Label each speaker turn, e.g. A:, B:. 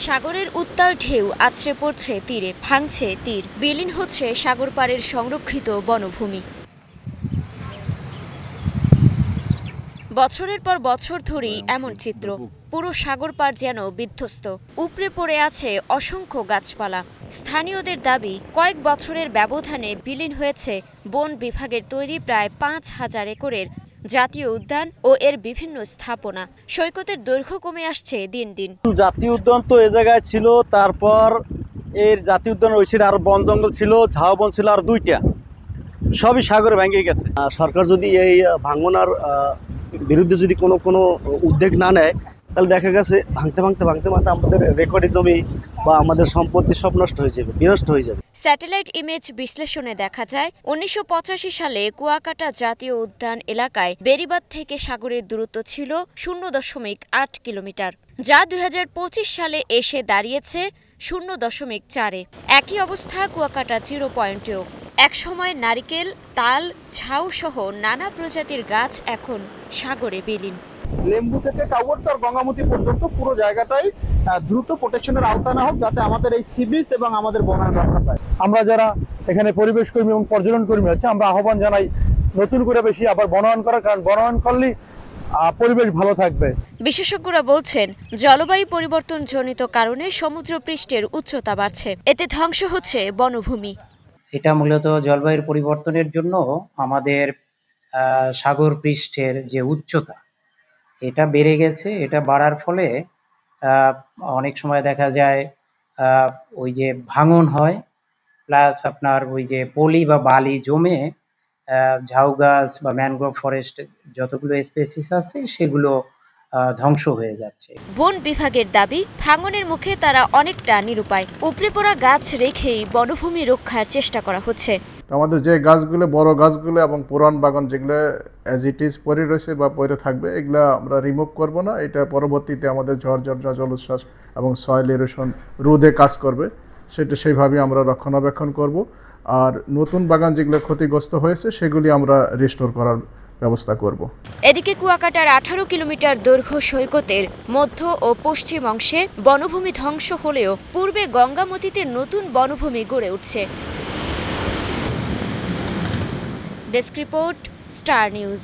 A: সাগরের উত্তাল ঢেউ আছড়ে পড়ছে তীরে, ভাঙছে তীর, বিলীন হচ্ছে সাগর পাড়ের সংরক্ষিত বনভূমি। বছরের পর বছর ধরেই এমন চিত্র। পুরো সাগর পাড় যেন বিধ্বস্ত, উপড়ে পড়ে আছে অসংখ্য গাছপালা। স্থানীয়দের দাবি, কয়েক বছরের ব্যবধানে বিলীন হয়েছে বন বিভাগের তৈরি প্রায় ৫,০০০ একরের জাতীয় উদ্যান ও এর বিভিন্ন স্থাপনা। সৈকতের দৈর্ঘ্য কমে আসছে দিন দিন।
B: জাতীয় উদ্যান তো এ জায়গায় ছিল, তারপর এর জাতীয় উদ্যানের ওই সাইডে আরো বন জঙ্গল ছিল, ঝাউ বন ছিল আর দুইটা, সবই সাগরে ভেঙে গেছে।
C: সরকার যদি এই ভাঙনার বিরুদ্ধে যদি কোনো উদ্যোগ না নেয়, তাহলে দেখা গেছে ভাঙতে আমাদের রেকর্ডে জমি বা আমাদের সম্পত্তি সব নষ্ট হয়ে যাবে, বিনষ্ট হয়ে যাবে।
A: স্যাটেলাইট ইমেজ বিশ্লেষণে দেখা যায় ১৯৮৫ সালে কুয়াকাটা জাতীয় উদ্যান এলাকায় বেড়িবাঁধ থেকে সাগরের দূরত্ব ছিল ০.৮ কিলোমিটার, যা ২০২৫ সালে এসে দাঁড়িয়েছে ০.৪-এ। একই অবস্থা কুয়াকাটা 0 পয়েন্টেও। একসময় নারিকেল, তাল, ঝাউ সহ নানা প্রজাতির গাছ এখন সাগরে বিলীন।
D: লেম্বু থেকে কাউয়ারচর গঙ্গামতি পর্যন্ত পুরো জায়গাটাই দ্রুত প্রোটেকশনের আওতায় না হোক, যাতে আমাদের এই সি বিচ এবং আমাদের বনায়ন রক্ষা পায়।
E: আমরা যারা এখানে পরিবেশ কর্মী এবং পর্যটন কর্মী আছে, আমরা আহ্বান জানাই নতুন করে বেশি আবার বনায়ন করার, কারণ বনায়ন করলেই পরিবেশ ভালো থাকবে।
A: বিশেষজ্ঞরা বলছেন, জলবায়ু পরিবর্তনজনিত কারণে সমুদ্রপৃষ্ঠের উচ্চতা বাড়ছে, এতে ধ্বংস হচ্ছে বনভূমি।
F: এটা মূলত জলবায়ুর পরিবর্তনের জন্য আমাদের সাগর পৃষ্ঠের যে উচ্চতা এটা বেড়ে গেছে। এটা বাড়ার ফলে অনেক সময় দেখা যায় ওই যে ভাঙন হয়, প্লাস আপনার ওই যে পলি বা বালি জমে ঝাউ গাছ বা ম্যানগ্রোভ ফরেস্ট যতগুলো স্পেসিস আছে সেগুলো ধ্বংস হয়ে যাচ্ছে।
A: বন বিভাগের দাবি, ভাঙনের মুখে তারা অনেকটা নিরুপায়। উপড়ে পড়া গাছ রেখেই বনভূমি রক্ষার চেষ্টা করা হচ্ছে।
G: আমাদের যে গাছগুলো, বড় গাছগুলো এবং পুরান বাগান যেগুলো অ্যাজ ইট ইজ পড়ে রয়েছে বা পড়ে থাকবে, এগুলো আমরা রিমুভ করব না। এটা পরবর্তীতে আমাদের ঝড় ঝঞ্ঝা, জলোচ্ছ্বাস এবং সয়েল এরোশন রোধে কাজ করবে, সেটা সেইভাবে আমরা রক্ষণাবেক্ষণ করব। আর নতুন বাগান যেগুলো ক্ষতিগ্রস্ত হয়েছে সেগুলি আমরা রিস্টোর করার ব্যবস্থা করব।
A: এদিকে কুয়াকাটার 18 কিলোমিটার দৈর্ঘ্য সৈকতের মধ্য ও পশ্চিম অংশে বনভূমি ধ্বংস হলেও পূর্বে গঙ্গামতিতে নতুন বনভূমি গড়ে উঠছে। Desk report, star news.